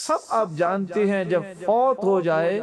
سب آپ جانتے ہیں جب فوت ہو جائے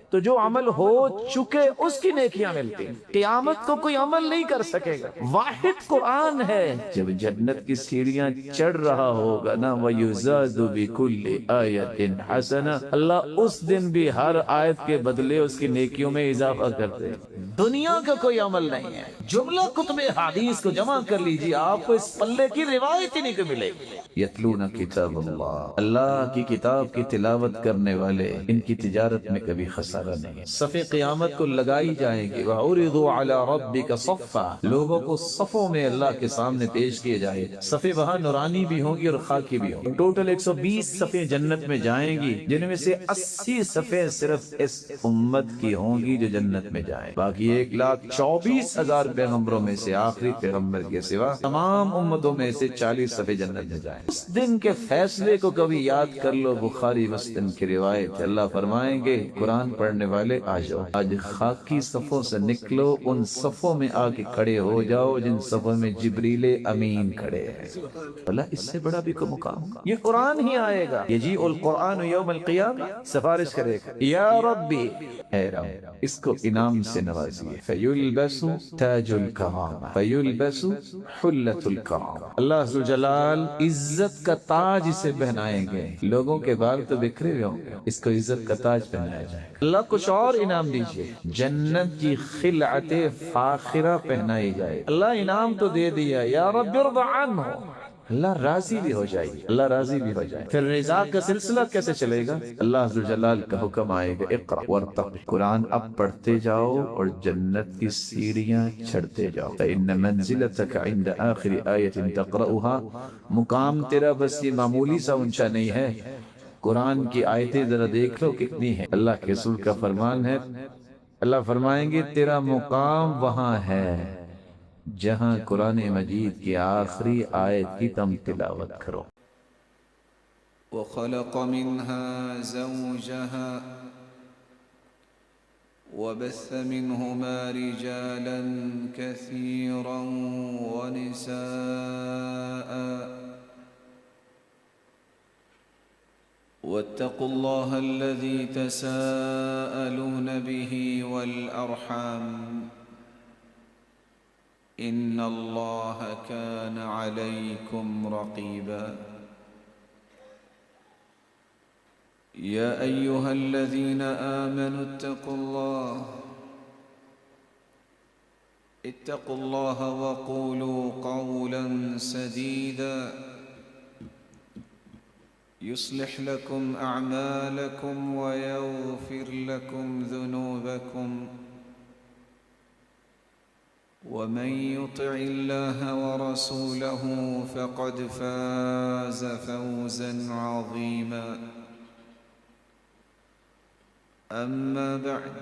تو جو عمل ہو چکے اس کی نیکیاں ملتی ہیں، قیامت کو کوئی عمل نہیں کر سکے گا۔ واحد قرآن ہے، جب جنت کی سیڑھیاں چڑھ رہا ہوگا نا وَيُزَادُ بِكُلِّ آیَةٍ حَسَنَةٍ، اللہ اس دن بھی ہر آیت کے بدلے اس کی نیکیوں میں اضافہ کرتے ہیں۔ دنیا کا کوئی عمل نہیں ہے، جملہ کتب حدیث کو جمع کر لیجیے، آپ کو اس پلے کی روایت ہی نہیں ملے گی۔ یتلون کتاب اللہ، اللہ کی کتاب کی تلاوت کرنے والے ان کی تجارت میں کبھی خسارہ نہیں۔ صفِ قیامت کو لگائی جائیں گے، وَعُرِضُوا عَلَى رَبِّكَ صَفًّا، لوگوں کو صفوں میں اللہ کے سامنے پیش کیے جائے۔ صفیں وہاں نورانی بھی ہوں گی اور خاکی بھی ہوں گی۔ ٹوٹل 120 صفیں جنت میں جائیں گی، جن میں سے 80 صفیں صرف اس امت کی ہوں گی جو جنت میں جائیں، باقی 1,24,000 پیغمبروں میں سے آخری پیغمبر کے سوا تمام امتوں میں سے 40 صفیں جنت میں جائیں۔ اس دن کے فیصلے کو کبھی یاد کر لو، بخاری مسلم کی روایت ہے، اللہ فرمائیں گے قرآن پڑھنے والے آ جاؤ، آج خاکی صفوں سے نکلو، ان صفوں میں آ کے کھڑے ہو جاؤ جن صفوں میں جبریل امین کھڑے ہیں۔ اللہ اس سے بڑا بھی کوئی مقام، یہ قرآن ہی آئے گا، یجیء القرآن یوم القیامہ، سفارش کرے گا، یا ربی، اے رب اس کو انعام سے نوازیے، فیلبس تاج الکرامہ، فیلبس حلۃ الکرامہ، اللہ ذوالجلال عزت کا تاج اسے پہنائیں گے۔ لوگوں کے بال تو بکھرے ہوئے ہوں گے، اس کو عزت کا تاج پہنایا جائے گا۔ اللہ کچھ اور انعام دیجئے، جنت کی خلعت فاخرہ پہنائی جائے۔ اللہ انعام تو دے دیا، یا رب ارض عنہ، اللہ راضی بھی ہو جائے، اللہ راضی بھی ہو جائے۔ پھر رضا کا سلسلہ کیسے چلے گا؟ اللہ ذوالجلال کا حکم آئے گا، اقرأ وارتقِ، قرآن اب پڑھتے جاؤ اور جنت کی سیڑھیاں چڑھتے جاؤ۔ فإن منزلتك عند آخر آیۃ تقرأها، مقام تیرا بس یہ معمولی سا اونچا نہیں ہے، قرآن کی آیتیں ذرا دیکھ لو کتنی ہیں۔ اللہ کے رسول کا فرمان ہے، اللہ فرمائیں گے تیرا مقام وہاں ہے جہاں قرآن مجید کی آخری آیت کی تم تلاوت کرو۔ وخلق منها زوجها وبث منهما رجالا كثيرا ونساء واتقوا الله الذي تساءلون به والأرحام إن الله كان عليكم رقيبا يا أيها الذين آمنوا اتقوا الله وقولوا قولا سديدا يصلح لكم أعمالكم ويغفر لكم ذنوبكم ومن يطع الله ورسوله فقد فاز فوزا عظيما أما بعد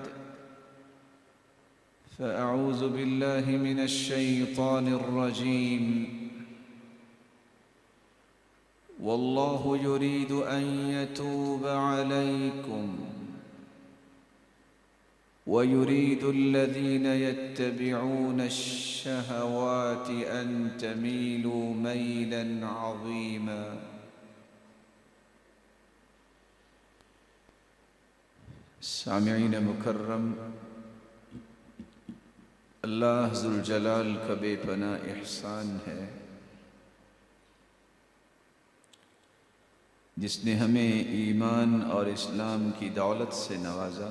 فأعوذ بالله من الشيطان الرجيم والله يريد أن يتوب عليكم ويريد الذين يتبعون الشهوات أن تميلوا ميلا عظيما سامعین مکرم، اللہ ذوالجلال کا بے پناہ احسان ہے جس نے ہمیں ایمان اور اسلام کی دولت سے نوازا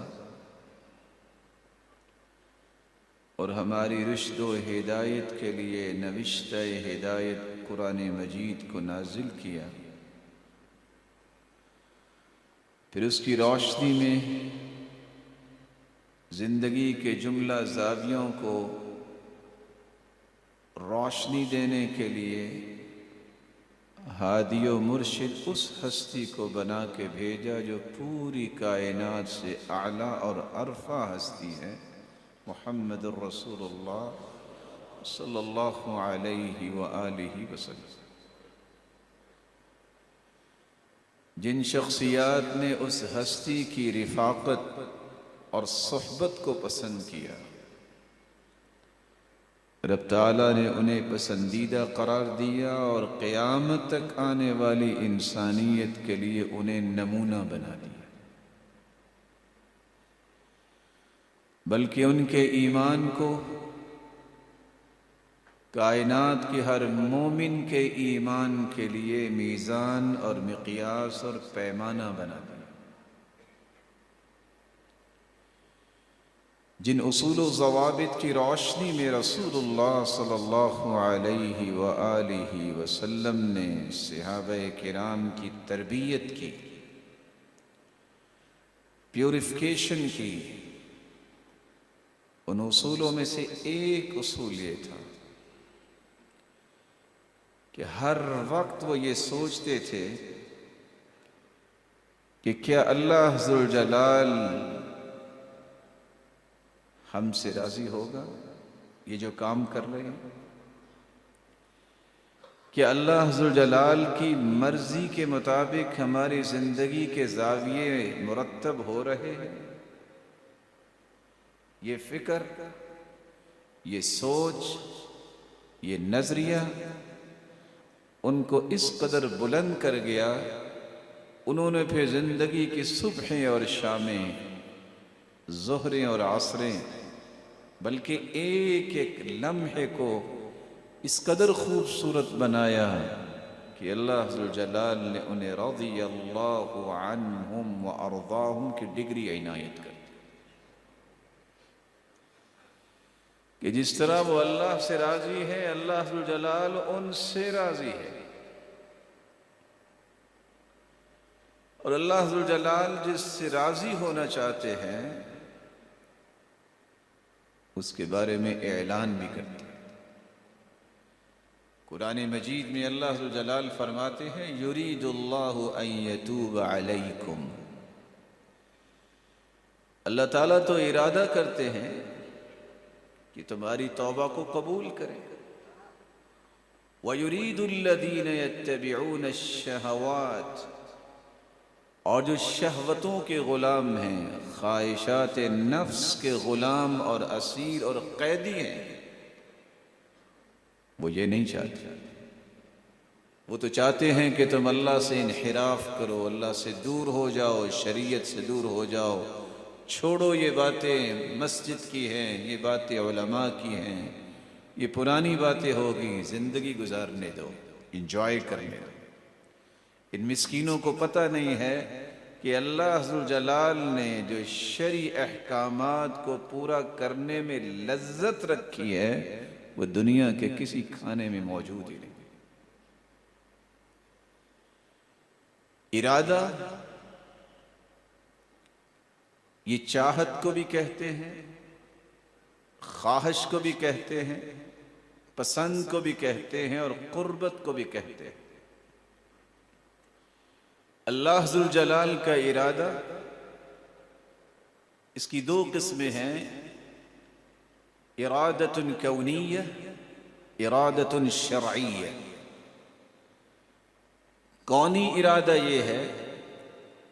اور ہماری رشد و ہدایت کے لیے نوشتہ ہدایت قرآن مجید کو نازل کیا، پھر اس کی روشنی میں زندگی کے جملہ زاویوں کو روشنی دینے کے لیے ہادی و مرشد اس ہستی کو بنا کے بھیجا جو پوری کائنات سے اعلیٰ اور عرفہ ہستی ہے، محمد الرسول اللہ صلی اللہ علیہ وآلہ وسلم۔ جن شخصیات نے اس ہستی کی رفاقت اور صحبت کو پسند کیا، رب تعالیٰ نے انہیں پسندیدہ قرار دیا اور قیامت تک آنے والی انسانیت کے لیے انہیں نمونہ بنا دیا، بلکہ ان کے ایمان کو کائنات کے ہر مومن کے ایمان کے لیے میزان اور مقیاس اور پیمانہ بنا دیا۔ جن اصول و ضوابط کی روشنی میں رسول اللہ صلی اللہ علیہ وآلہ وسلم نے صحابہ کرام کی تربیت کی، پیوریفیکیشن کی، ان اصولوں میں سے ایک اصول یہ تھا کہ ہر وقت وہ یہ سوچتے تھے کہ کیا اللہ ذوالجلال ہم سے راضی ہوگا یہ جو کام کر رہے ہیں؟ کیا اللہ ذوالجلال کی مرضی کے مطابق ہماری زندگی کے زاویے مرتب ہو رہے ہیں؟ یہ فکر، یہ سوچ، یہ نظریہ ان کو اس قدر بلند کر گیا، انہوں نے پھر زندگی کی صبحیں اور شامیں، ظہریں اور عصریں، بلکہ ایک ایک لمحے کو اس قدر خوبصورت بنایا کہ اللہ ذوالجلال نے انہیں رضی اللہ عنہم وارضاہم کی ڈگری عنایت کر دی کہ جس طرح وہ اللہ سے راضی ہے، اللہ ذوالجلال ان سے راضی ہے، اور اللہ ذوالجلال جس سے راضی ہونا چاہتے ہیں اس کے بارے میں اعلان بھی کرتے ہیں۔ قرآن مجید میں اللہ ذوالجلال فرماتے ہیں یرید اللہ ان یتوب علیکم، اللہ تعالیٰ تو ارادہ کرتے ہیں کہ تمہاری توبہ کو قبول کریں۔ وَيُرِيدُ الَّذِينَ يَتَّبِعُونَ الشَّهَوَاتِ، اور جو شہوتوں کے غلام ہیں، خواہشات نفس کے غلام اور اسیر اور قیدی ہیں، وہ یہ نہیں چاہتے۔ وہ تو چاہتے ہیں کہ تم اللہ سے انحراف کرو، اللہ سے دور ہو جاؤ، شریعت سے دور ہو جاؤ، چھوڑو یہ باتیں مسجد کی ہیں، یہ باتیں علماء کی ہیں، یہ پرانی باتیں ہوگی، زندگی گزارنے دو، انجوائے کرنے دو۔ ان مسکینوں کو پتہ نہیں ہے کہ اللہ ذوالجلال نے جو شرعی احکامات کو پورا کرنے میں لذت رکھی ہے وہ دنیا کے کسی کھانے میں موجود ہی نہیں۔ ارادہ یہ چاہت کو بھی کہتے ہیں، خواہش کو بھی کہتے ہیں، پسند کو بھی کہتے ہیں، اور قربت کو بھی کہتے ہیں۔ اللہ ذوالجلال کا ارادہ اس کی دو قسمیں ہیں، ارادۃ کونیہ، ارادۃ شرعیہ۔ کونی ارادہ یہ ہے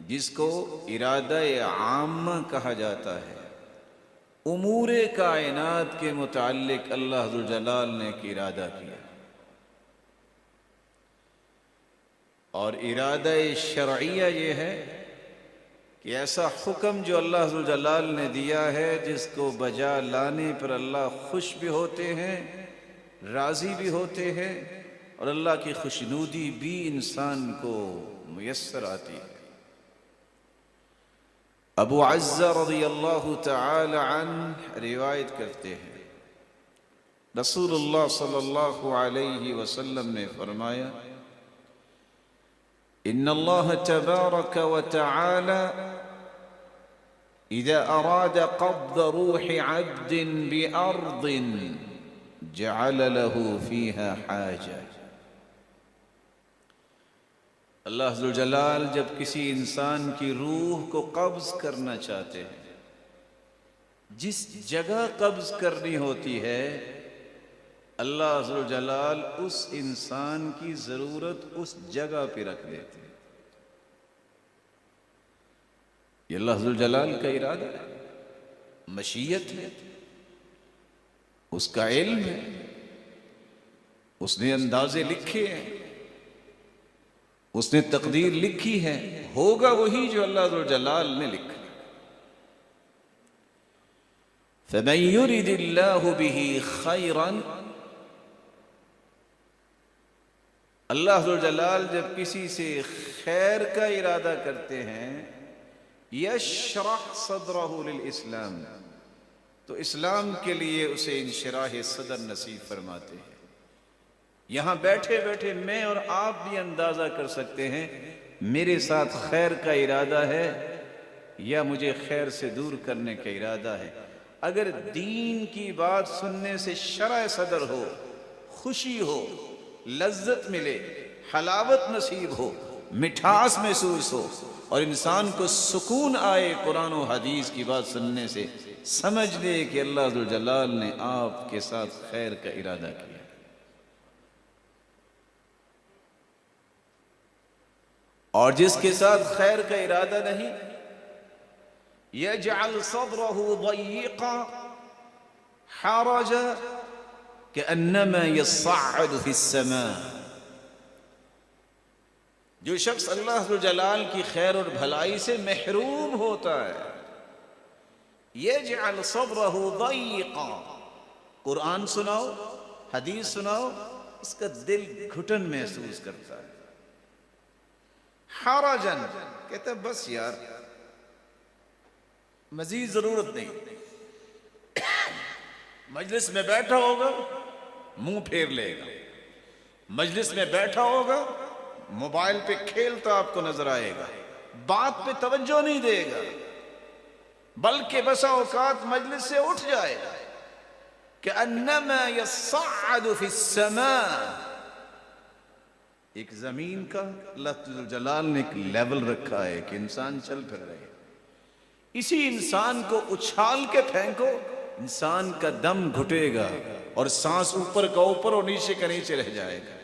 جس کو ارادہ عامہ کہا جاتا ہے، امور کائنات کے متعلق اللہ ذوالجلال نے ایک ارادہ کیا، اور ارادہ شرعیہ یہ ہے کہ ایسا حکم جو اللہ ذوالجلال نے دیا ہے جس کو بجا لانے پر اللہ خوش بھی ہوتے ہیں، راضی بھی ہوتے ہیں، اور اللہ کی خوشنودی بھی انسان کو میسر آتی ہے۔ ابو عزہ رضی اللہ تعالی عنہ روایت کرتے ہیں رسول اللہ صلی اللہ علیہ وسلم نے فرمایا ان اللہ تبارک وتعالی اذا اراد قبض روح عبد بأرض جعل له فيها حاجة۔ اللہ ذوالجلال جب کسی انسان کی روح کو قبض کرنا چاہتے ہیں، جس جگہ قبض کرنی ہوتی ہے اللہ ذوالجلال اس انسان کی ضرورت اس جگہ پہ رکھ دیتے ہیں۔ یہ اللہ ذوالجلال کا ارادہ ہے، مشیت ہے۔ اس کا علم ہے، اس نے اندازے لکھے ہیں، اس نے تقدیر لکھی ہے، ہوگا وہی جو اللہ ذو الجلال نے لکھا۔ فَمَن يُرِدِ اللَّهُ بِهِ خَيْرًا، اللہ ذو الجلال جب کسی سے خیر کا ارادہ کرتے ہیں، یشرح صدرہ للاسلام، تو اسلام کے لیے اسے انشراح صدر نصیب فرماتے ہیں۔ یہاں بیٹھے بیٹھے میں اور آپ بھی اندازہ کر سکتے ہیں میرے ساتھ خیر کا ارادہ ہے یا مجھے خیر سے دور کرنے کا ارادہ ہے۔ اگر دین کی بات سننے سے شرح صدر ہو، خوشی ہو، لذت ملے، حلاوت نصیب ہو، مٹھاس محسوس ہو اور انسان کو سکون آئے قرآن و حدیث کی بات سننے سے، سمجھ لے کہ اللہ ذو الجلال نے آپ کے ساتھ خیر کا ارادہ کیا۔ اور جس کے ساتھ خیر کا ارادہ نہیں، یجعل صدرہ ضیقا حرجا کأنما یصعد فی السماء، جو شخص اللہ ذو الجلال کی خیر اور بھلائی سے محروم ہوتا ہے، یجعل صدرہ ضیقا، قرآن سناؤ، حدیث سناؤ، اس کا دل گھٹن محسوس کرتا ہے۔ حرجن، کہتا ہے بس یار مزید ضرورت نہیں۔ مجلس میں بیٹھا ہوگا منہ پھیر لے گا، مجلس میں بیٹھا ہوگا موبائل پہ کھیلتا آپ کو نظر آئے گا، بات پہ توجہ نہیں دے گا، بلکہ بسا اوقات مجلس سے اٹھ جائے گا کأنما یصعد فی السماء۔ ایک زمین کا اللہ جلال نے ایک لیول رکھا ہے کہ انسان چل پھر رہے، اسی انسان کو اچھال کے پھینکو، انسان کا دم گھٹے گا اور سانس اوپر کا اوپر اور نیچے کا نیچے رہ جائے گا۔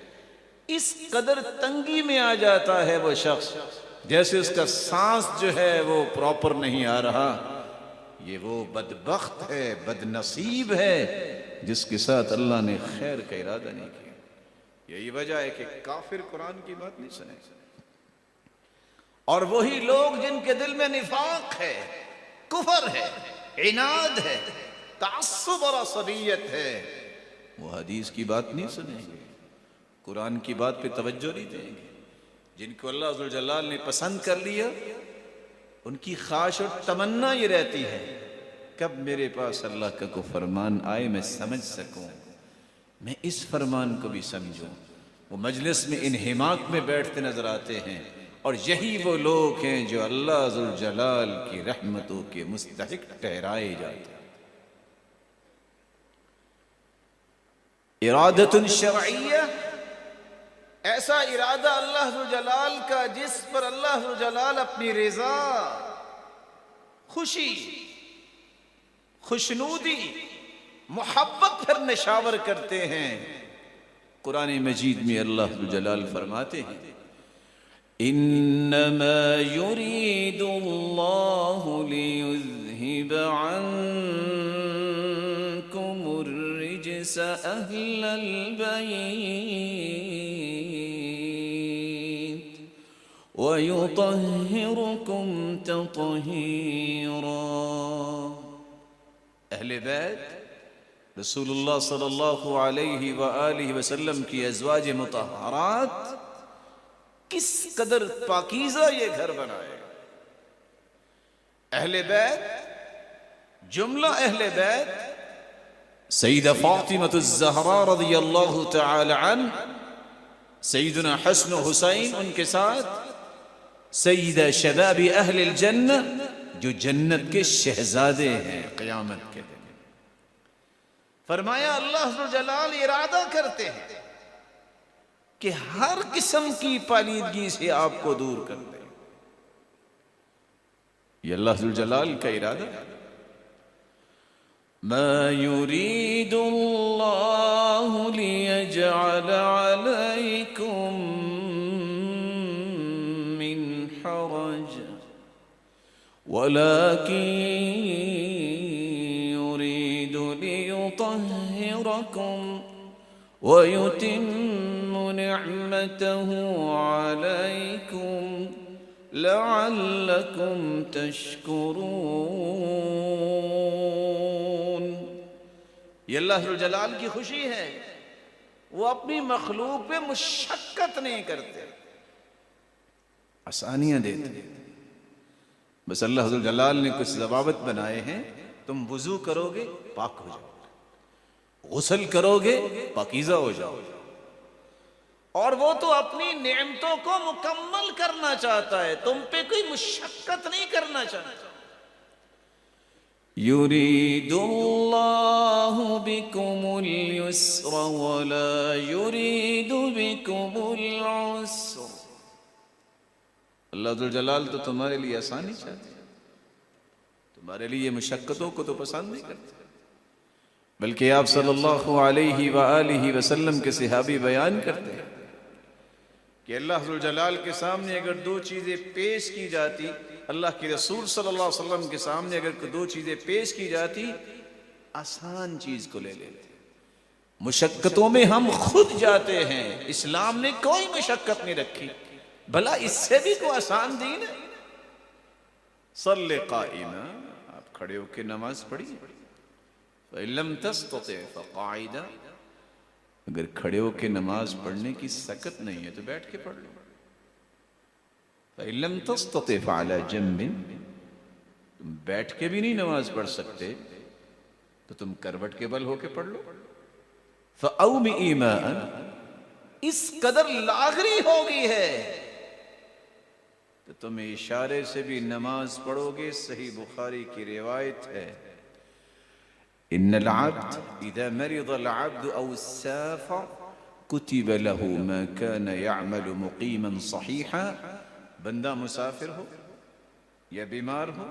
اس قدر تنگی میں آ جاتا ہے وہ شخص، جیسے اس کا سانس جو ہے وہ پراپر نہیں آ رہا۔ یہ وہ بدبخت ہے، بد نصیب ہے جس کے ساتھ اللہ نے خیر کا ارادہ نہیں کیا۔ یہی وجہ ہے کہ کافر قرآن کی بات نہیں سنے، اور وہی لوگ جن کے دل میں نفاق ہے، کفر ہے، عناد ہے، تعصب اور عصبیت ہے، وہ حدیث کی بات نہیں سنیں گے، قرآن کی بات پہ توجہ نہیں دیں گے۔ جن کو اللہ ذو الجلال نے پسند کر لیا، ان کی خواہش اور تمنا یہ رہتی ہے کب میرے پاس اللہ کا کوئی فرمان آئے میں سمجھ سکوں، میں اس فرمان کو بھی سمجھوں۔ وہ مجلس میں انہماک میں بیٹھتے نظر آتے ہیں، اور یہی وہ لوگ ہیں جو اللہ ذو الجلال کی رحمتوں کے مستحق ٹھہرائے جاتے ہیں۔ ارادۃ شرعیہ، ایسا ارادہ اللہ ذو الجلال کا جس پر اللہ ذو الجلال اپنی رضا، خوشی، خوشنودی، محبت پھر نشاور کرتے ہیں۔ قرآن مجید میں اللہ ذو الجلال فرماتے ہیں انما یرید اللہ لیذہب عنکم الرجس اہل البیت ویطہرکم تطہیرا۔ اہل بیت رسول اللہ صلی اللہ علیہ وآلہ وسلم کی ازواج مطہرات، کس قدر پاکیزہ یہ گھر بنائے۔ اہل بیت، جملہ اہل بیت، سیدہ فاطمہ الزہرا رضی اللہ تعالی عنہ، سیدنا حسن و حسین ان کے ساتھ، سیدہ شباب اہل الجنہ جو جنت کے شہزادے ہیں قیامت کے دن۔ فرمایا اللہ ذو الجلال ارادہ کرتے ہیں کہ ہر قسم کی پالیدگی سے آپ کو دور کر دیں۔ یہ اللہ ذو الجلال کا ارادہ ہے۔ ما يريد الله ليجعل عليكم من حرج ولكن يريد ليطهركم ظهوركم ويتم نعمته عليكم لعلكم تشكرون. یہ اللہ ذوالجلال کی خوشی ہے، وہ اپنی مخلوق پہ مشقت نہیں کرتے، آسانیاں دیتے. بس اللہ ذوالجلال نے کچھ ضوابط بنائے ہیں، تم وضو کرو گے پاک ہو جاؤ، غسل کرو گے پاکیزہ ہو جاؤ. اور وہ تو اپنی نعمتوں کو مکمل کرنا چاہتا ہے، تم پہ کوئی مشقت نہیں کرنا چاہتا. يريد الله بكم اليسر ولا يريد بكم العسر. اللہ ذوالجلال تو تمہارے لیے آسانی چاہتے ہیں، تمہارے لیے مشقتوں کو تو پسند نہیں کرتے. بلکہ آپ صلی اللہ علیہ وآلہ وسلم کے صحابی بیان کرتے ہیں کہ اللہ ذوالجلال کے سامنے اگر دو چیزیں پیش کی جاتی، اللہ کے رسول صلی اللہ علیہ وسلم کے سامنے اگر دو چیزیں پیش کی جاتی، آسان چیز کو لے لیتے. مشقتوں میں ہم خود جاتے ہیں، اسلام نے کوئی مشقت نہیں رکھی، بھلا اس سے بھی کوئی آسان دین ہے. صلی قائما، آپ کھڑے ہو کے نماز پڑھیے. فَإِن لَمْ تَسْتَطِعْ فَقَاعِدًا، اگر کھڑے ہو کے نماز پڑھنے کی سکت نہیں ہے تو بیٹھ کے پڑھ لو. فَإِن لَمْ تَسْتَطِعْ فَعَلَى جَنْبٍ، تم بیٹھ کے بھی نہیں نماز پڑھ سکتے تو تم کروٹ کے بل ہو کے پڑھ لو. فَأَوْمِئِ مَاءً، اس قدر لاغری ہوگی ہے تو تم اشارے سے بھی نماز پڑھو گے. صحیح بخاری کی روایت ہے، ان العبد اذا مرض العبد او سافر كتب له ما كان يعمل مقيما صحيحا. بندہ مسافر ہو یا بیمار ہو،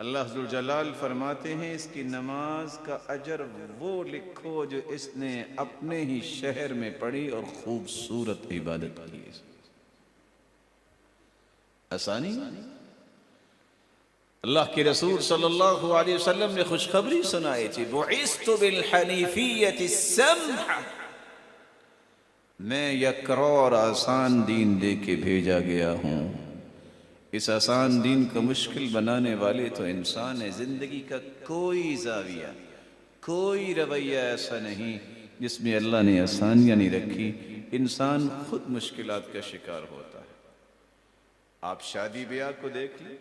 اللہ ذوالجلال فرماتے ہیں اس کی نماز کا اجر وہ لکھو جو اس نے اپنے ہی شہر میں پڑھی اور خوبصورت عبادت کی. آسانی. اللہ کے رسول صلی اللہ علیہ وسلم نے خوشخبری سنائی تھی، بعثت بالحنیفیۃ السمحہ، میں یکرو اور آسان دین دے کے بھیجا گیا ہوں. اس آسان دین کو مشکل بنانے والے تو انسان ہے. زندگی کا کوئی زاویہ، کوئی رویہ ایسا نہیں جس میں اللہ نے آسانیاں نہیں رکھی. انسان خود مشکلات کا شکار ہوتا ہے. آپ شادی بیاہ کو دیکھ لیں،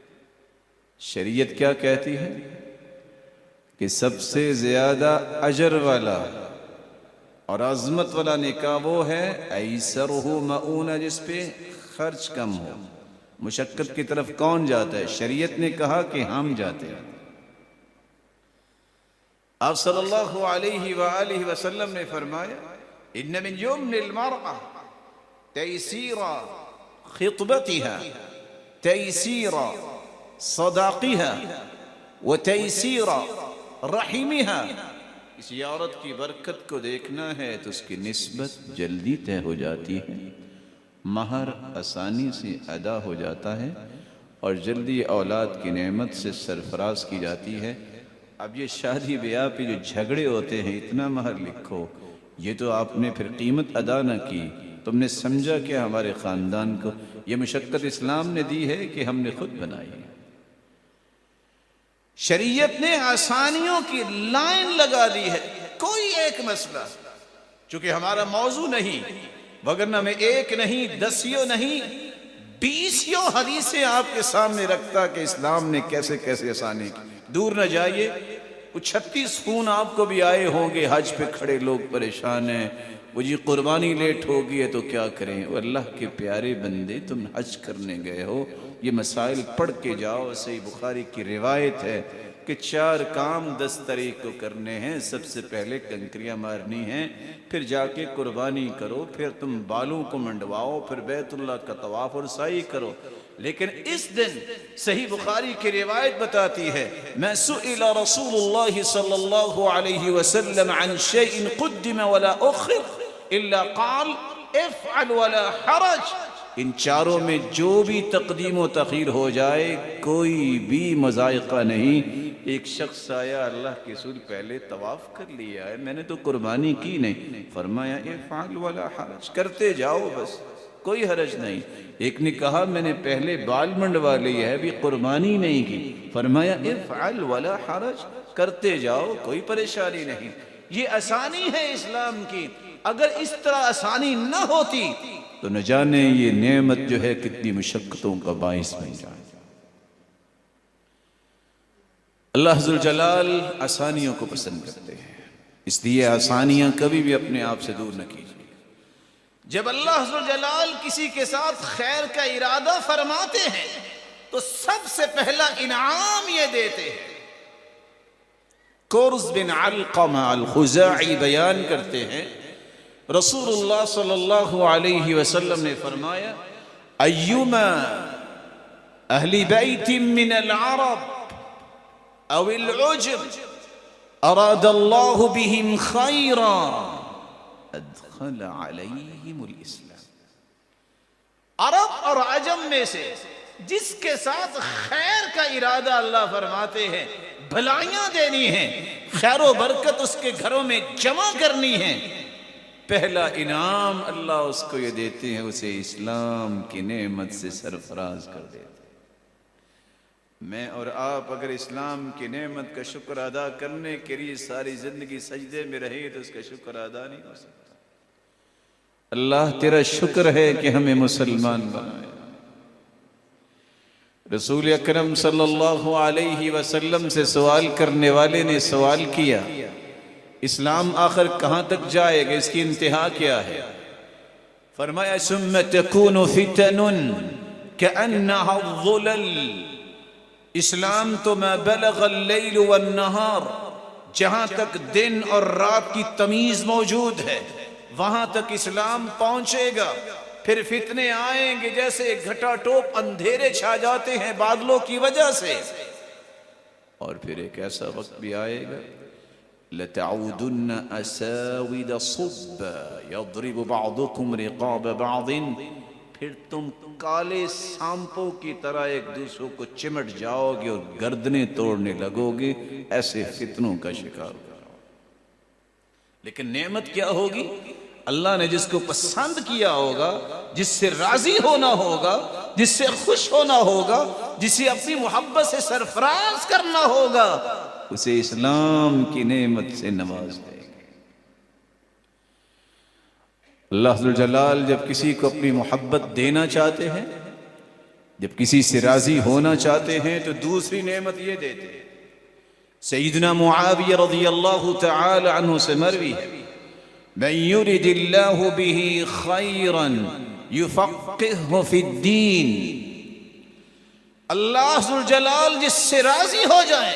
شریعت کیا کہتی ہے کہ سب سے زیادہ اجر والا اور عظمت والا نکاح وہ ہے ایسرہ مؤونہ، جس پہ خرچ کم ہو. مشقت کی طرف کون جاتا ہے؟ شریعت نے کہا کہ ہم جاتے ہیں. آپ صلی اللہ علیہ وآلہ وسلم نے فرمایا ان من یمن المرأة تیسیر خطبتها، تیسیر صداقها وتیسیر رحمها. کسی عورت کی برکت کو دیکھنا ہے تو اس کی نسبت جلدی طے ہو جاتی ہے، مہر آسانی سے ادا ہو جاتا ہے اور جلدی اولاد کی نعمت سے سرفراز کی جاتی ہے. اب یہ شادی بیاہ پہ جو جھگڑے ہوتے ہیں، اتنا مہر لکھو، یہ تو آپ نے پھر قیمت ادا نہ کی. تم نے سمجھا کہ ہمارے خاندان کو یہ مشقت اسلام نے دی ہے کہ ہم نے خود بنائی ہے. شریعت نے آسانیوں کی لائن لگا دی ہے. کوئی ایک مسئلہ، چونکہ ہمارا موضوع نہیں، وگرنہ میں ایک نہیں، دسیوں نہیں، 20 حدیثیں آپ کے سامنے رکھتا کہ اسلام نے کیسے کیسے آسانی کی. دور نہ جائیے، 36 خون آپ کو بھی آئے ہوں گے. حج پہ کھڑے لوگ پریشان ہیں، وہ جی قربانی لیٹ ہو گئی ہے تو کیا کریں. وہ اللہ کے پیارے بندے، تم حج کرنے گئے ہو، یہ مسائل پڑھ کے جاؤ. صحیح بخاری کی روایت ہے کہ 4 کام 10 تاریخ کو کرنے ہیں. سب سے پہلے کنکریاں مارنی ہیں، پھر جا کے قربانی کرو، پھر تم بالوں کو منڈواؤ، پھر بیت اللہ کا طواف اور سعی کرو. لیکن اس دن صحیح بخاری کی روایت بتاتی ہے میں سئل رسول اللہ صلی اللہ علیہ وسلم عن شيء قدم ولا اخر الا قال افعل ولا حرج. ان چاروں میں جو بھی تقدیم و تاخیر ہو جائے کوئی بھی مذائقہ نہیں۔ ایک شخص آیا، اللہ کے رسول پہلے طواف کر لیا ہے، میں نے تو قربانی کی نہیں۔ فرمایا افعل ولا حرج، کرتے جاؤ بس، کوئی حرج نہیں۔ ایک نے کہا میں نے پہلے بال منڈوا لیا ہے، ابھی قربانی نہیں کی۔ فرمایا افعل ولا حرج، کرتے جاؤ، کوئی پریشانی نہیں۔ یہ آسانی ہے اسلام کی، اگر اس طرح آسانی نہ ہوتی تو نہ جانے یہ نعمت جو ہے کتنی مشقتوں کا باعث بن جائے۔ اللہ ذوالجلال آسانیوں کو پسند کرتے ہیں، اس لیے آسانیاں کبھی بھی اپنے آپ سے دور نہ کیجیے۔ جب اللہ ذوالجلال کسی کے ساتھ خیر کا ارادہ فرماتے ہیں تو سب سے پہلا انعام یہ دیتے ہیں۔ قرظ بن علقمہ الخزاعی بیان کرتے ہیں، رسول اللہ صلی اللہ علیہ وسلم نے فرمایا ایما اہل بیت من العرب او العجم اراد اللہ بهم خیرا ادخل علیہم الاسلام۔ عرب اور عجم میں سے جس کے ساتھ خیر کا ارادہ اللہ فرماتے ہیں، بھلائیاں دینی ہیں، خیر و برکت اس کے گھروں میں جمع کرنی ہے، پہلا انعام اللہ اس کو یہ دیتے ہیں، اسے اسلام کی نعمت سے سرفراز کر دیتے ہیں۔ میں اور آپ اگر اسلام کی نعمت کا شکر ادا کرنے کے لیے ساری زندگی سجدے میں رہے تو اس کا شکر ادا نہیں ہو سکتا۔ اللہ تیرا شکر ہے کہ ہمیں مسلمان بنایا۔ رسول اکرم صلی اللہ علیہ وسلم سے سوال کرنے والے نے سوال کیا، اسلام آخر کہاں تک جائے گا، اس کی انتہا کیا ہے؟ فرمایا ثم تکون فتن کأنها الظلل، اسلام تو ما بلغ اللیل والنہار، جہاں تک دن اور رات کی تمیز موجود ہے وہاں تک اسلام پہنچے گا۔ پھر فتنے آئیں گے جیسے گھٹا ٹوپ اندھیرے چھا جاتے ہیں بادلوں کی وجہ سے، اور پھر ایک ایسا وقت بھی آئے گا لَتَعُودُنَّ أَسَاوِدَ صُبَّ يَضْرِبُ بَعْضُكُمْ رِقَابَ بَعْضٍ، پھر تم کالے سانپوں کی طرح ایک دوسروں کو چمٹ جاؤ گے اور گردنیں توڑنے لگو گے، ایسے فتنوں کا شکار ہو۔ لیکن نعمت کیا ہوگی؟ اللہ نے جس کو پسند کیا ہوگا، جس سے راضی ہونا ہوگا، جس سے خوش ہونا ہوگا، جسے اپنی محبت سے سرفراز کرنا ہوگا، اسے اسلام کی نعمت سے نواز دے گا۔ اللہ ذوالجلال جب کسی کو اپنی محبت دینا چاہتے ہیں، جب کسی سے راضی ہونا چاہتے ہیں تو دوسری نعمت یہ دیتے ہیں۔ سیدنا معاویہ رضی اللہ تعالی عنہ سے مروی ہے، من یرد اللہ به خیرا یفقہہ فی الدین، اللہ ذوالجلال جس سے راضی ہو جائے،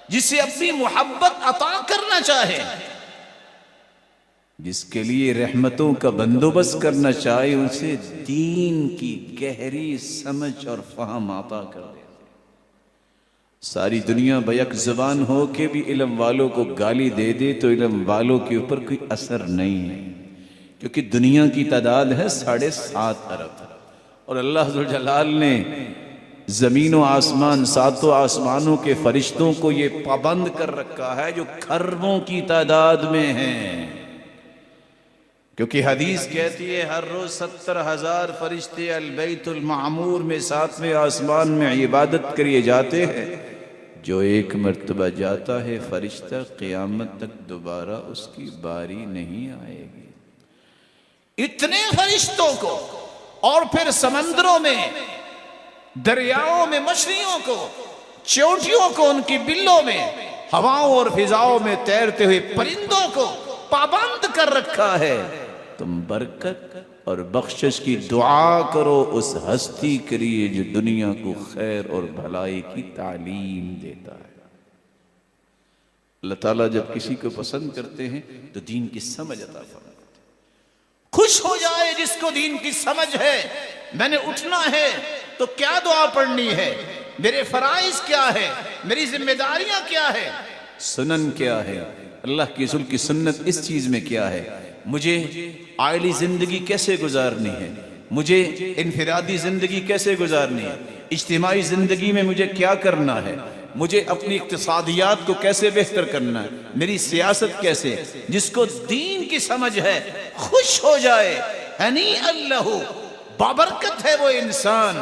جسے اپنی محبت عطا کرنا چاہے، جس کے لیے رحمتوں کا بندوبست کرنا چاہے، اسے دین کی گہری سمجھ اور فہم عطا کر دے۔ ساری دنیا بیک زبان ہو کے بھی علم والوں کو گالی دے دے تو علم والوں کے اوپر کوئی اثر نہیں ہے، کیونکہ دنیا کی تعداد ہے 7.5 ارب، اور اللہ ذوالجلال نے زمین و آسمان، ساتوں آسمانوں کے فرشتوں کو یہ پابند کر رکھا ہے جو کھربوں کی تعداد میں ہیں، کیونکہ حدیث کہتی ہے ہر روز 70,000 فرشتے البیت المعمور میں 7ویں آسمان میں عبادت کریے جاتے ہیں، جو ایک مرتبہ جاتا ہے فرشتہ قیامت تک دوبارہ اس کی باری نہیں آئے گی۔ اتنے فرشتوں کو، اور پھر سمندروں میں، دریاؤں میں مچھلیوں کو، چیونٹیوں کو ان کی بلوں میں، ہواؤں اور فضاؤں میں تیرتے ہوئے پرندوں کو پابند کر رکھا ہے۔ تم برکت اور بخشش کی دعا کرو اس ہستی کے لیے جو دنیا کو خیر اور بھلائی کی تعلیم دیتا ہے۔ اللہ تعالیٰ جب کسی کو پسند کرتے ہیں تو دین کی سمجھ عطا فرماتے ہیں۔ خوش ہو جائے جس کو دین کی سمجھ ہے، میں نے اٹھنا ہے تو کیا دعا پڑھنی ہے، میرے فرائض کیا ہے، میری ذمہ داریاں کیا ہے، سنن کیا ہے، اللہ کی رسول کی سنت اس چیز میں کیا ہے، مجھے عائلی زندگی کیسے گزارنی ہے، مجھے انفرادی زندگی کیسے گزارنی ہے، اجتماعی زندگی میں مجھے کیا کرنا ہے، مجھے اپنی اقتصادیات کو کیسے بہتر کرنا ہے، میری سیاست کیسے۔ جس کو دین کی سمجھ ہے خوش ہو جائے، ہنی اللہ، بابرکت ہے وہ انسان،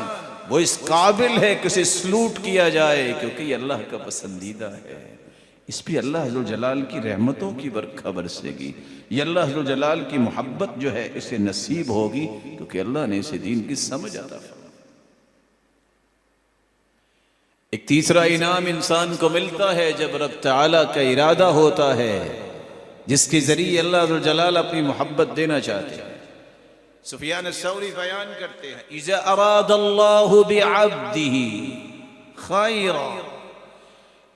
وہ اس قابل ہے کہ اسے سلوٹ کیا جائے، کیونکہ یہ اللہ کا پسندیدہ ہے۔ اس پہ اللہ عزوجلال کی رحمتوں کی برکھا برسے گی، یہ اللہ عزوجلال کی محبت جو ہے اسے نصیب ہوگی، کیونکہ اللہ نے اسے دین کی سمجھ عطا فرمائی۔ ایک تیسرا انعام انسان کو ملتا ہے جب رب تعالیٰ کا ارادہ ہوتا ہے، جس کے ذریعے اللہ عزوجلال اپنی محبت دینا چاہتے ہیں۔ سفیان الثوری بیان کرتے ہیں، اذا اراد اللہ بعبدہ خیرا،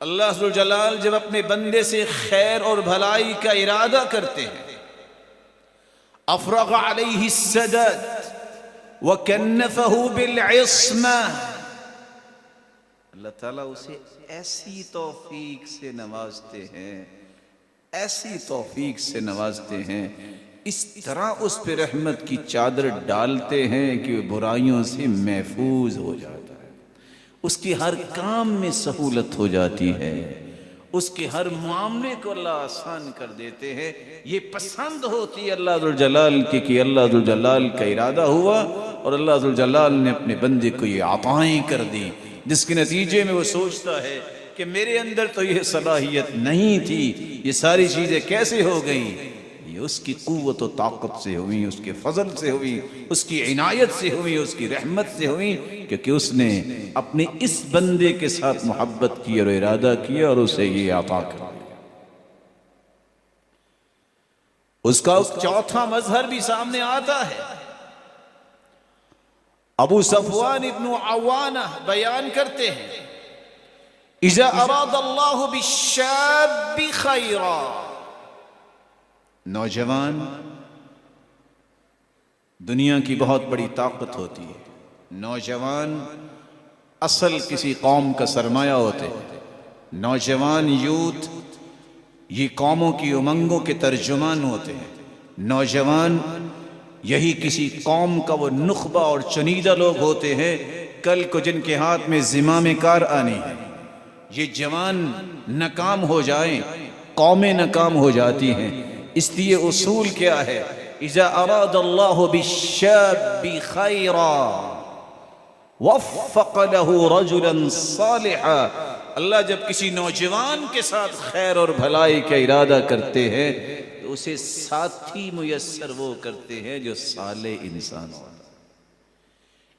اللہ عزوجلال جب اپنے بندے سے خیر اور بھلائی کا ارادہ کرتے ہیں، افرغ علیہ السداد وکنفہ بالعصمہ، اللہ تعالیٰ اسے ایسی توفیق سے نوازتے ہیں، ایسی توفیق سے نوازتے ہیں، اس طرح اس پہ رحمت کی چادر ڈالتے ہیں کہ وہ برائیوں سے محفوظ ہو جاتا ہے، اس کی ہر کام میں سہولت ہو جاتی ہے، اس کے ہر معاملے کو اللہ آسان کر دیتے ہیں۔ یہ پسند ہوتی ہے اللہ ذوالجلال کی کہ اللہ ذوالجلال کا ارادہ ہوا اور اللہ ذوالجلال نے اپنے بندے کو یہ عطائیں کر دی، جس کے نتیجے میں وہ سوچتا ہے کہ میرے اندر تو یہ صلاحیت نہیں تھی، یہ ساری چیزیں کیسے ہو گئیں؟ یہ اس کی قوت و طاقت سے ہوئی، اس کے فضل سے ہوئی، اس کی عنایت سے ہوئی، اس کی رحمت سے ہوئی، کیونکہ اس نے اپنے اس بندے کے ساتھ محبت کی اور ارادہ کیا اور اسے یہ عطا کر دیا۔ اس کا چوتھا مظہر بھی سامنے آتا ہے، ابو صفوان ابن عوانہ بیان کرتے ہیں، اذا اراد اللہ بالشاب خیرا، نوجوان دنیا کی بہت بڑی طاقت ہوتی ہے، نوجوان اصل کسی قوم کا سرمایہ ہوتے ہیں، نوجوان یوتھ یہ قوموں کی امنگوں کے ترجمان ہوتے ہیں، نوجوان یہی کسی قوم کا وہ نخبہ اور چنیدہ لوگ ہوتے ہیں کل کو جن کے ہاتھ میں زمام کار آنی ہے۔ یہ جوان ناکام ہو جائیں قومیں ناکام ہو جاتی ہیں، اس لیے اصول کیا ہے، اذا اراد اللہ بالشاب خیرا وفق له رجلا صالحا، اللہ جب کسی نوجوان کے ساتھ خیر اور بھلائی کا ارادہ کرتے ہیں تو اسے ساتھی میسر وہ کرتے ہیں جو صالح انسان ہو۔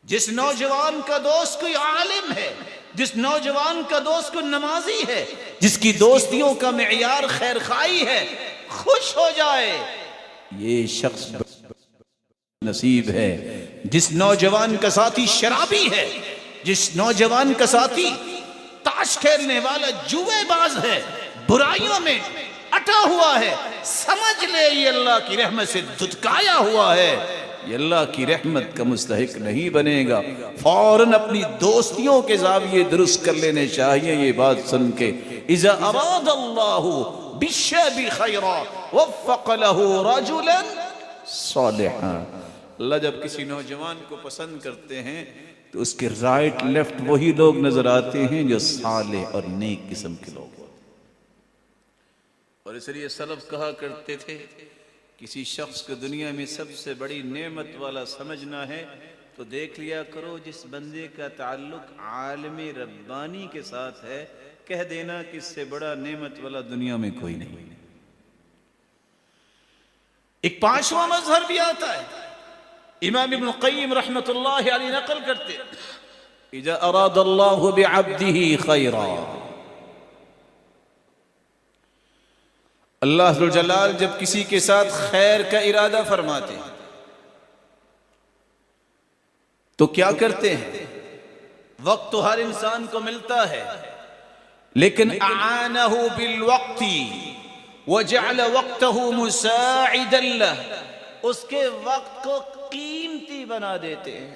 جس نوجوان کا دوست کوئی عالم ہے، جس نوجوان کا دوست کوئی نمازی ہے، جس کی دوستیوں کا معیار خیر خواہی ہے، خوش ہو جائے، یہ شخص نصیب ہے۔ جس نوجوان کا ساتھی شرابی ہے، جس نوجوان کا ساتھی تاش کھیلنے والا جوئے باز ہے، برائیوں میں اٹا ہوا ہے، سمجھ لے یہ اللہ کی رحمت سے دھتکایا ہوا ہے، یہ اللہ کی رحمت کا مستحق نہیں بنے گا۔ فوراً اپنی دوستیوں کے زاویے درست کر لینے چاہیے یہ بات سن کے، اذا اراد اللہ بالشاب خیرا وفق له رجلا صالحا، اللہ جب کسی نوجوان کو پسند کرتے ہیں تو اس کے رائٹ لیفٹ وہی لوگ نظر آتے ہیں جو صالح اور نیک قسم کے لوگ ہوتے ہیں۔ اور اس لیے سلف کہا کرتے تھے، کسی شخص کو دنیا میں سب سے بڑی نعمت والا سمجھنا ہے تو دیکھ لیا کرو جس بندے کا تعلق عالم ربانی کے ساتھ ہے، کہہ دینا کہ اس سے بڑا نعمت والا دنیا میں کوئی نہیں۔ ایک پانچواں مظہر بھی آتا ہے، امام ابن القیم رحمت اللہ علیہ نقل کرتے، اذا اراد اللہ بعبدہ خیرا، اللہ ذوالجلال جب کسی کے ساتھ خیر کا ارادہ فرماتے ہیں تو کیا کرتے ہیں؟ وقت تو ہر انسان کو ملتا ہے، لیکن اعانہ بالوقت وجعل وقتہ مساعدا لہ، اس کے وقت کو قیمتی بنا دیتے ہیں،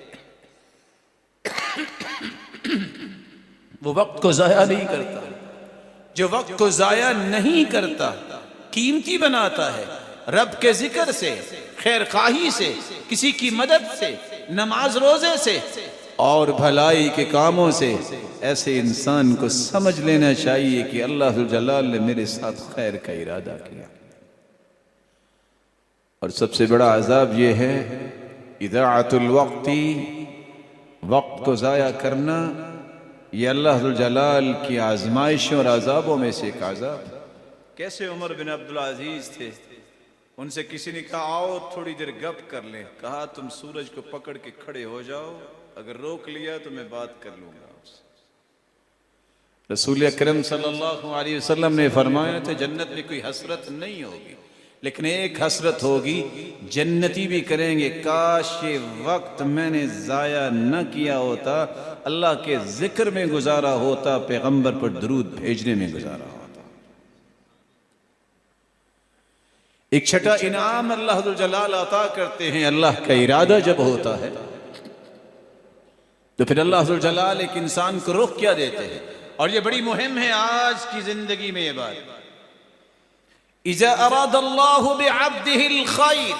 وہ وقت کو ضائع نہیں کرتا، جو وقت کو ضائع نہیں کرتا قیمتی بناتا ہے، رب کے ذکر سے، خیر خواہی سے، کسی کی مدد سے، نماز روزے سے اور بھلائی کے کاموں سے، ایسے انسان کو سمجھ لینا چاہیے کہ اللہ ذوالجلال نے میرے ساتھ خیر کا ارادہ کیا۔ اور سب سے بڑا عذاب یہ ہے اضاعت الوقت، وقت کو ضائع کرنا، یہ اللہ ذوالجلال کی آزمائشوں اور عذابوں میں سے ایک عذاب۔ کیسے عمر بن عبدالعزیز تھے، ان سے کسی نے کہا آؤ تھوڑی دیر گپ کر لیں، کہا تم سورج کو پکڑ کے کھڑے ہو جاؤ، اگر روک لیا تو میں بات کر لوں گا آپ سے۔ رسول اکرم صلی اللہ علیہ وسلم نے فرمایا تھا جنت میں کوئی حسرت نہیں ہوگی، لیکن ایک حسرت ہوگی، جنتی بھی کریں گے کاش یہ وقت میں نے ضائع نہ کیا ہوتا، اللہ کے ذکر میں گزارا ہوتا، پیغمبر پر درود بھیجنے میں گزارا ہوتا۔ ایک چھٹا انعام اللہ ذوالجلال عطا کرتے ہیں، اللہ کا ارادہ جب ہوتا ہے تو پھر اللہ ذوالجلال ایک انسان کو رخ کیا دیتے ہیں، اور یہ بڑی مہم ہے آج کی زندگی میں یہ بات۔ اذا اراد اللہ بعبدہ الخیر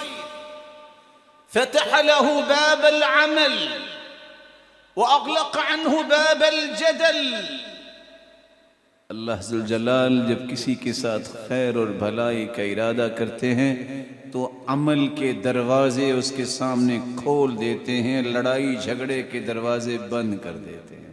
فتح له باب العمل واغلق عنہ باب الجدل۔ اللہ ذوالجلال جب کسی کے ساتھ خیر اور بھلائی کا ارادہ کرتے ہیں تو عمل کے دروازے اس کے سامنے کھول دیتے ہیں، لڑائی جھگڑے کے دروازے بند کر دیتے ہیں۔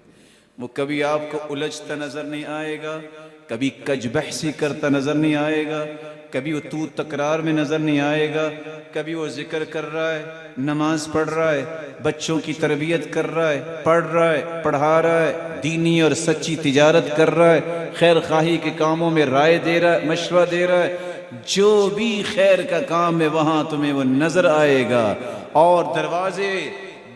وہ کبھی آپ کو الجھتا نظر نہیں آئے گا، کبھی کج بحثی کرتا نظر نہیں آئے گا، کبھی وہ تو تکرار میں نظر نہیں آئے گا، کبھی وہ ذکر کر رہا ہے، نماز پڑھ رہا ہے، بچوں کی تربیت کر رہا ہے، پڑھ رہا ہے، پڑھا رہا ہے، دینی اور سچی تجارت کر رہا ہے، خیر خواہی کے کاموں میں رائے دے رہا ہے، مشورہ دے رہا ہے، جو بھی خیر کا کام ہے وہاں تمہیں وہ نظر آئے گا، اور دروازے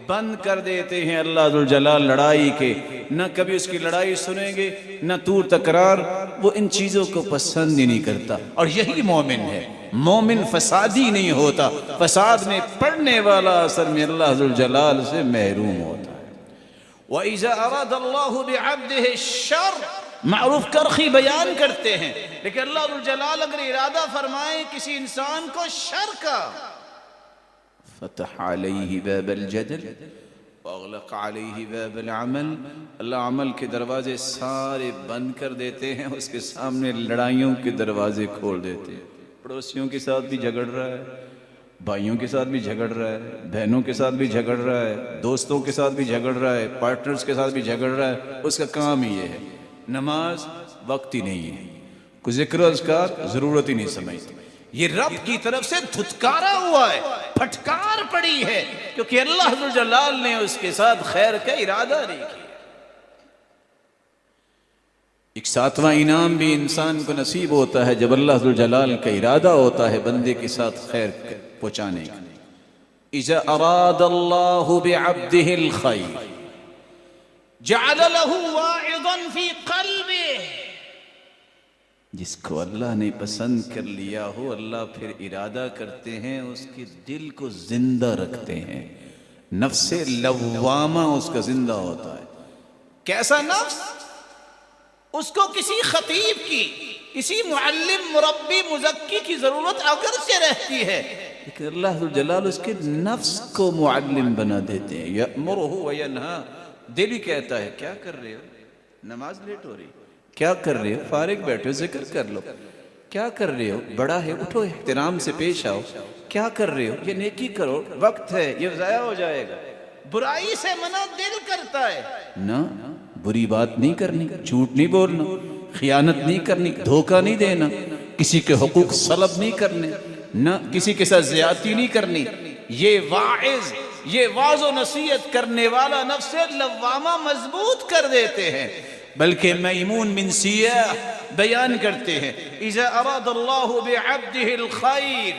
بند کر دیتے ہیں اللہ ذوالجلال لڑائی کے، نہ کبھی اس کی لڑائی سنیں گے، نہ طور تکرار، وہ ان چیزوں کو پسند ہی نہیں کرتا۔ اور یہی مومن ہے، مومن فسادی نہیں ہوتا، فساد میں پڑنے والا اصل میں اللہ ذوالجلال سے محروم ہوتا ہے۔ وَإِذَا أَرَادَ اللَّهُ بِعَبْدِهِ الشَّرَّ، معروف کرخی بیان کرتے ہیں، لیکن اللہ ذوالجلال اگر ارادہ فرمائے کسی انسان کو شر کا، فتح علیہ باب الجدل واغلق علیہ باب العمل، اللہ عمل کے دروازے سارے بند کر دیتے ہیں، اس کے سامنے لڑائیوں کے دروازے کھول دیتے ہیں۔ پڑوسیوں کے ساتھ بھی جھگڑ رہا ہے، بھائیوں کے ساتھ بھی جھگڑ رہا ہے، بہنوں کے ساتھ بھی جھگڑ رہا ہے، دوستوں کے ساتھ بھی جھگڑ رہا ہے، پارٹنرز کے ساتھ بھی جھگڑ رہا ہے، اس کا کام ہی یہ ہے۔ نماز وقت ہی نہیں ہے، کوئی ذکر و اذکار ضرورت ہی نہیں سمجھتے۔ یہ رب کی طرف سے دھتکارا ہوا ہے، پھٹکار پڑی ہے، کیونکہ اللہ ذوالجلال نے اس کے ساتھ خیر کا ارادہ نہیں کیا۔ ایک ساتواں انعام بھی انسان کو نصیب ہوتا ہے جب اللہ ذوالجلال کا ارادہ ہوتا ہے بندے کے ساتھ خیر پہنچانے کا۔ اذا اراد اللہ بعبدہ الخیر جعل له واعظا فی قلبہ، جس کو اللہ نے پسند کر لیا ہو اللہ پھر ارادہ کرتے ہیں اس کے دل کو زندہ رکھتے ہیں، نفس لوامہ اس کا زندہ ہوتا ہے۔ کیسا نفس؟ اس کو کسی خطیب کی، کسی معلم مربی مزکی کی ضرورت اگرچہ رہتی ہے، لیکن اللہ ذوالجلال اس کے نفس کو معلم بنا دیتے ہیں۔ یأمرہ وینہا، دل ہی کہتا ہے کیا کر رہے ہو، نماز لیٹ ہو رہی، کیا کر رہے ہو، فارغ بیٹھو ذکر کر لو، کیا کر رہے ہو، بڑا ہے اٹھو احترام سے پیش آؤ، کیا کر رہے ہو، یہ نیکی کرو، وقت ہے یہ ضائع ہو جائے گا۔ برائی سے منع دل کرتا ہے، نہ بری بات نہیں کرنی، جھوٹ نہیں بولنا، خیانت نہیں کرنی، دھوکہ نہیں دینا، کسی کے حقوق سلب نہیں کرنے، نہ کسی کے ساتھ زیادتی نہیں کرنی۔ یہ واعظ، یہ واعظ و نصیحت کرنے والا نفس لوامہ مضبوط کر دیتے ہیں۔ بلکہ میمون بن سیاح بیان کرتے ہیں اذا اراد اللہ بعبدہ الخیر،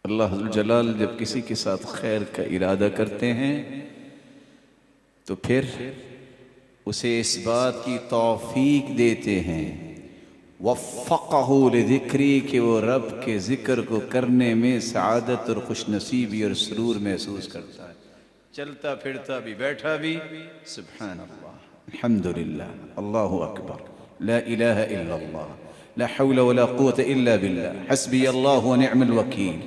اللہ ذوالجلال جب کسی کے ساتھ خیر کا ارادہ کرتے ہیں تو پھر اسے اس بات کی توفیق دیتے ہیں، وفقہ لذکری، کہ وہ رب کے ذکر کو کرنے میں سعادت اور خوش نصیبی اور سرور محسوس کرتا ہے، چلتا پھرتا بھی بیٹھا بھی سبحان اللہ، الحمدللہ، اللہ اکبر، لا الہ الا اللہ، لا حول ولا قوة إلا بالله حسبي الله ونعم الوكيل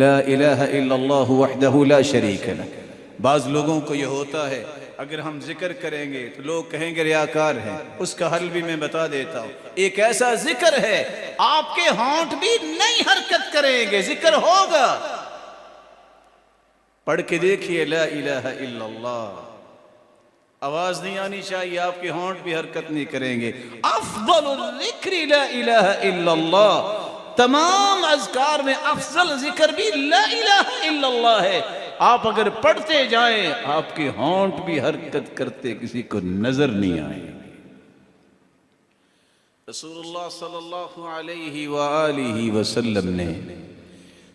لا الہ الا اللہ وحدہ لا شریک لہ. بعض لوگوں کو یہ ہوتا ہے اگر ہم ذکر کریں گے تو لوگ کہیں گے ریاکار ہیں. اس کا حل بھی میں بتا دیتا ہوں. ایک ایسا ذکر ہے آپ کے ہونٹ بھی نہیں حرکت کریں گے, ذکر ہوگا. پڑھ کے دیکھیے لا الہ الا اللہ, آواز نہیں آنی چاہیے, آپ کے ہونٹ بھی حرکت نہیں کریں گے. افضل الذکر لا الہ الا اللہ, تمام اذکار میں افضل ذکر بھی لا الہ الا اللہ ہے. آپ اگر پڑھتے جائیں آپ کے ہونٹ بھی حرکت کرتے کسی کو نظر نہیں آئے. رسول اللہ صلی اللہ علیہ وآلہ وسلم نے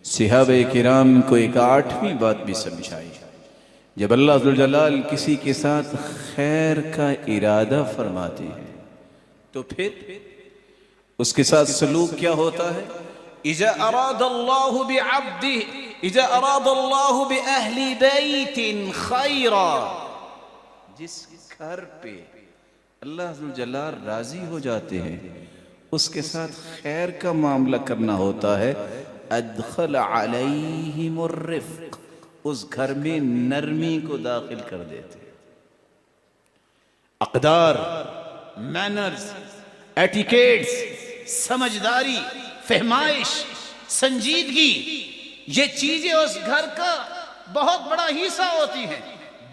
صحابہ کرام کو ایک 8ویں بات بھی سمجھائی. جب اللہ ذوالجلال کسی کے ساتھ خیر کا ارادہ فرماتے ہیں تو پھر اس کے ساتھ سلوک کیا ہوتا ہے؟ اذا اراد اللہ بعبده اذا اراد اللہ باہل بیت خیرا, جس گھر پہ اللہ ذوالجلال راضی ہو جاتے ہیں اس کے ساتھ خیر کا معاملہ کرنا ہوتا ہے. ادخل علیہم الرفق, اس گھر میں نرمی کو داخل کر دیتے. اقدار, مینرز, ایٹیکیٹس, سمجھداری, فہمائش, سنجیدگی, یہ چیزیں اس گھر کا بہت بڑا حصہ ہوتی ہیں.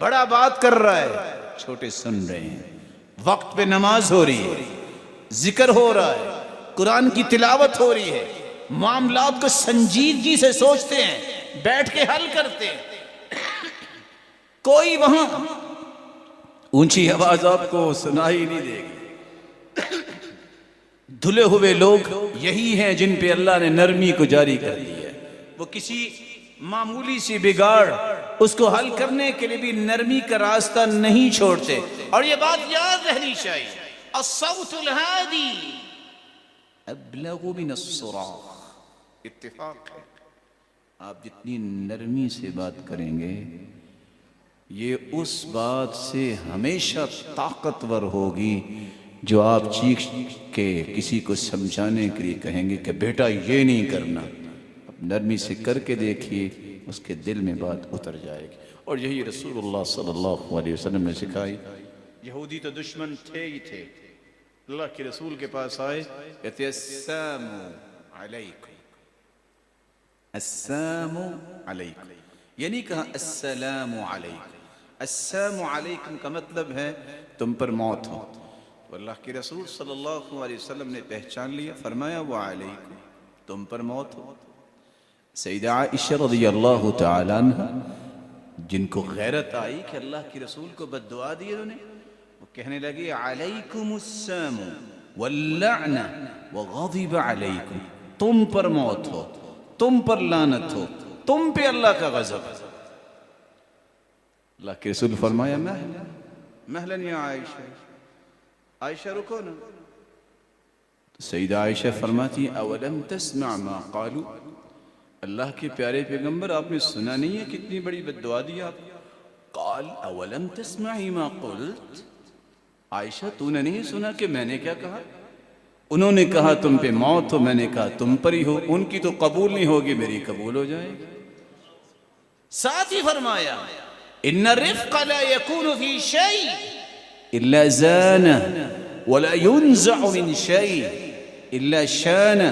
بڑا بات کر رہا ہے, چھوٹے سن رہے ہیں. وقت پہ نماز ہو رہی ہے, ذکر ہو رہا ہے, قرآن کی تلاوت ہو رہی ہے, معاملات کو سنجیدگی سے سوچتے ہیں, بیٹھ کے حل کرتے ہیں. کوئی وہاں اونچی آواز آپ کو سنائی نہیں دے گی. دھلے ہوئے لوگ یہی ہیں جن پہ اللہ نے نرمی کو جاری کر دی ہے. وہ کسی معمولی سی بگاڑ اس کو حل کرنے کے لیے بھی نرمی کا راستہ نہیں چھوڑتے. اور یہ بات یاد رہنی چاہیے, الصوت الہادی ابلغ من الصراخ. اتفاق ہے, آپ جتنی نرمی سے بات کریں گے یہ اس بات سے ہمیشہ طاقتور ہوگی جو آپ چیخ کے کسی کو سمجھانے کے لیے کہیں گے کہ بیٹا یہ نہیں کرنا. اب نرمی سے کر کے دیکھیے, اس کے دل میں بات اتر جائے گی. اور یہی رسول اللہ صلی اللہ علیہ وسلم نے سکھائی. یہودی تو دشمن تھے ہی تھے, اللہ کے رسول کے پاس آئے, کہتے السلام علیکم, السلام علیکم, یہ نہیں کہا السلام علیکم. السلام علیکم کا مطلب ہے تم پر موت ہو. تو اللہ کے رسول صلی اللہ علیہ وسلم نے پہچان لیا, فرمایا وعلیکم, تم پر موت ہو. سیدہ عائشہ رضی اللہ تعالیٰ عنہ جن کو غیرت آئی کہ اللہ کے رسول کو بد دعا دی انہوں نے, وہ کہنے لگی علیکم السلام واللعنہ وغضب علیکم, تم پر موت ہو, تم پر لعنت ہو, تم پہ اللہ کا غضب. اللہ کے رسول فرمایا مہلن یا عائشہ, عائشہ رکو نا. سیدہ عائشہ فرماتی اولم تسمع ما قالوا, اللہ کے پیارے پیغمبر آپ نے سنا نہیں ہے کتنی بڑی بد دعا دی آپ. قال اولم تسمعی ما قلت, عائشہ تو نے نہیں سنا کہ میں نے کیا کہا. انہوں نے کہا تم پہ موت ہو, میں نے کہا تم پر ہی ہو. ان کی تو قبول نہیں ہوگی, میری قبول ہو جائے گی. ساتھ ہی فرمایا ان الرفق لا يكون في شيء الا زانه ولا ينزع من شيء الا شانه.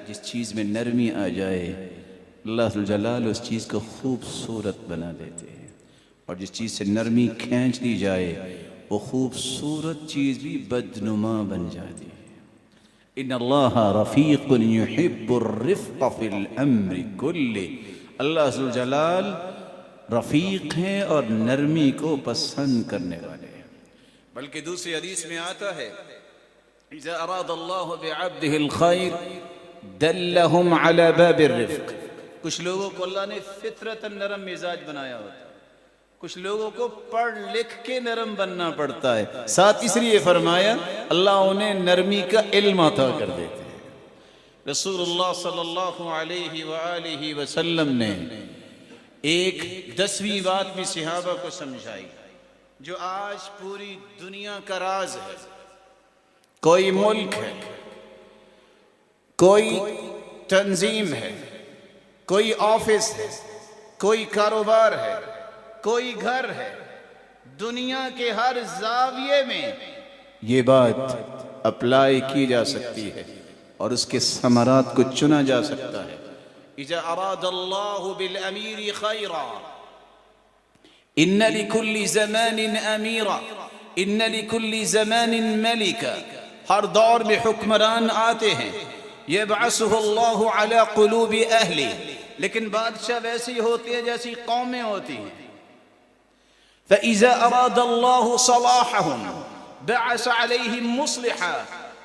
جس چیز میں نرمی آ جائے اللہ جلال اس چیز کو خوبصورت بنا دیتے ہیں, اور جس چیز سے نرمی کھینچ دی جائے وہ خوبصورت چیز بھی بدنما بن جاتی ہے. ان اللہ رفیق یحب الرفق فی الامر کلہ, اللہ ذوالجلال رفیق ہیں اور نرمی کو پسند کرنے والے ہیں. بلکہ دوسری حدیث میں آتا ہے اذا اراد اللہ بعبده الخیر دلہم علی باب الرفق. کچھ لوگوں کو اللہ نے فطرتاً نرم مزاج بنایا ہوتا ہے, کچھ لوگوں کو پڑھ لکھ کے نرم بننا پڑتا ہے. ساتھ اس لیے فرمایا اللہ انہیں نرمی کا علم عطا کر دیتے ہیں. رسول اللہ صلی اللہ علیہ وآلہ وسلم نے ایک 10ویں بات بھی صحابہ کو سمجھائی جو آج پوری دنیا کا راز ہے. کوئی ملک ہے کوئی تنظیم ہے، کوئی آفس ہے، کوئی کاروبار ہے، کوئی گھر ہے، دنیا کے ہر زاویے میں یہ بات اپلائی کی جا سکتی ہے اور اس کے ثمرات کو چنا جا سکتا ہے۔ اذا اراد اللہ بالامیر خیرا ان لکل زمان امیرا ان لکل زمان ملکا، ہر دور میں حکمران آتے ہیں، یبعثہ اللہ علی قلوب اہلہ، لیکن بادشاہ ویسی ہوتی ہے جیسی قومیں ہوتی ہیں۔ فَإِذَا أَرَادَ اللَّهُ صَلَاحَهُمْ بَعَثَ عَلَيْهِمْ مُصْلِحًا،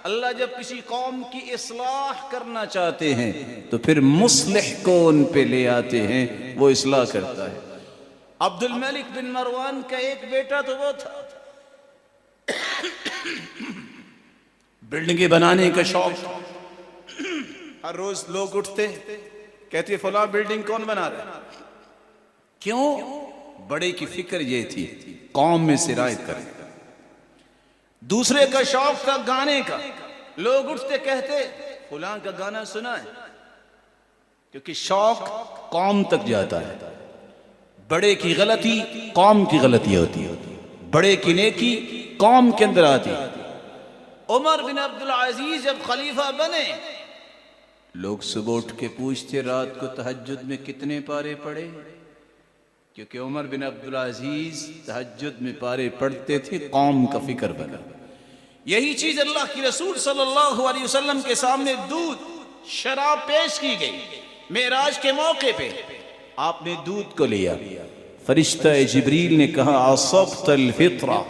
اللہ جب کسی قوم کی اصلاح کرنا چاہتے ہیں تو پھر مصلح کو ان پہ لے آتے ہیں، وہ اصلاح کرتا ہے۔ عبد الملک بن مروان کا ایک بیٹا تو وہ تھا، بلڈنگیں بنانے کا شوق تھا۔ ہر روز لوگ اٹھتے کہتے فلاں بلڈنگ کون بنا رہا ہے؟ کیوں؟ بڑے کی فکر یہ تھی قوم میں سرایت کرے۔ دوسرے کا شوق تھا گانے کا، لوگ اٹھتے کہتے فلاں کا گانا سنا ہے، کیونکہ شوق قوم تک جاتا ہے۔ بڑے کی غلطی قوم کی غلطی ہوتی ہے، بڑے کی نیکی قوم کے اندر آتی ہے۔ عمر بن عبدالعزیز جب خلیفہ بنے، لوگ صبح اٹھ کے پوچھتے رات کو تہجد میں کتنے پارے پڑے، کیونکہ عمر بن عبدالعزیز تہجد میں پارے پڑھتے تھے، قوم کا فکر بنا۔ یہی چیز اللہ کی رسول صلی اللہ علیہ وسلم کے سامنے دودھ شراب پیش کی گئی۔ معراج کے موقع پہ آپ نے دودھ کو لیا، فرشتہ جبریل نے کہا اصبت الفطرہ،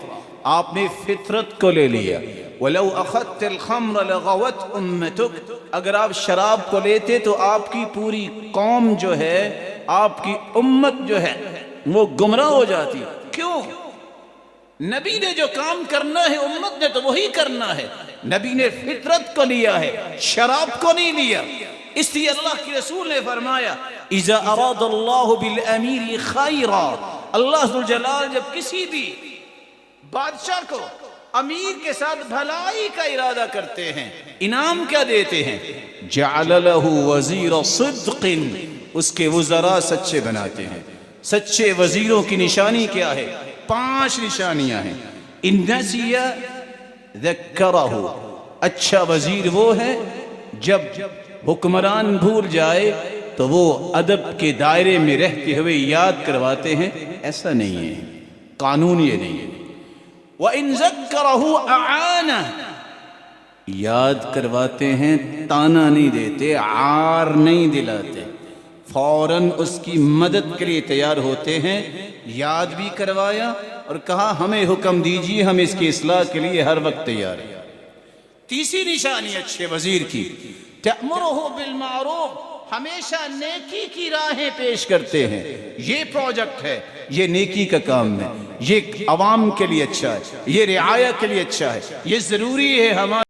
آپ نے فطرت کو لے لیا۔ وَلَوْ أَخَذْتَ الْخَمْرَ لَغَوَتْ أُمَّتُكَ، اگر آپ شراب کو لیتے تو آپ کی پوری قوم جو ہے، آپ کی امت جو ہے وہ گمراہ ہو جاتی۔ کیوں؟ نبی نے جو کام کرنا ہے امت نے تو وہی کرنا ہے۔ نبی نے فطرت کو لیا ہے، شراب کو نہیں لیا۔ اس لیے اللہ کی رسول نے فرمایا اذا اراد اللہ بالامیر خیرا، اللہ ذوالجلال جب کسی بھی بادشاہ کو امیر کے ساتھ بھلائی کا ارادہ کرتے ہیں، انعام کیا دیتے ہیں؟ جعل له وزیر صدق، اس کے وزراء سچے بناتے ہیں۔ سچے وزیروں کی نشانی کیا ہے؟ 5 نشانیاں ہیں۔ ان نسی ذکرہ، اچھا وزیر وہ ہے جب حکمران بھول جائے تو وہ ادب کے دائرے میں رہتے ہوئے یاد کرواتے ہیں، ایسا نہیں ہے، قانون یہ نہیں ہے۔ وَإِن ذَكَّرَهُ أَعَانَهُ، یاد کرواتے ہیں، تانا نہیں دیتے، عار نہیں دلاتے، فوراً اس کی مدد کے لیے تیار ہوتے ہیں۔ یاد بھی کروایا اور کہا ہمیں حکم دیجیے، ہم اس کی اصلاح کے لیے ہر وقت تیار ہیں۔ تیسری نشانی اچھے وزیر کی تأمرہ بالمعروف، ہمیشہ نیکی کی راہیں پیش کرتے ہیں۔ یہ پروجیکٹ ہے، یہ نیکی کا کام ہے، یہ عوام کے لیے اچھا ہے، یہ رعایا کے لیے اچھا ہے، یہ ضروری ہے ہمارے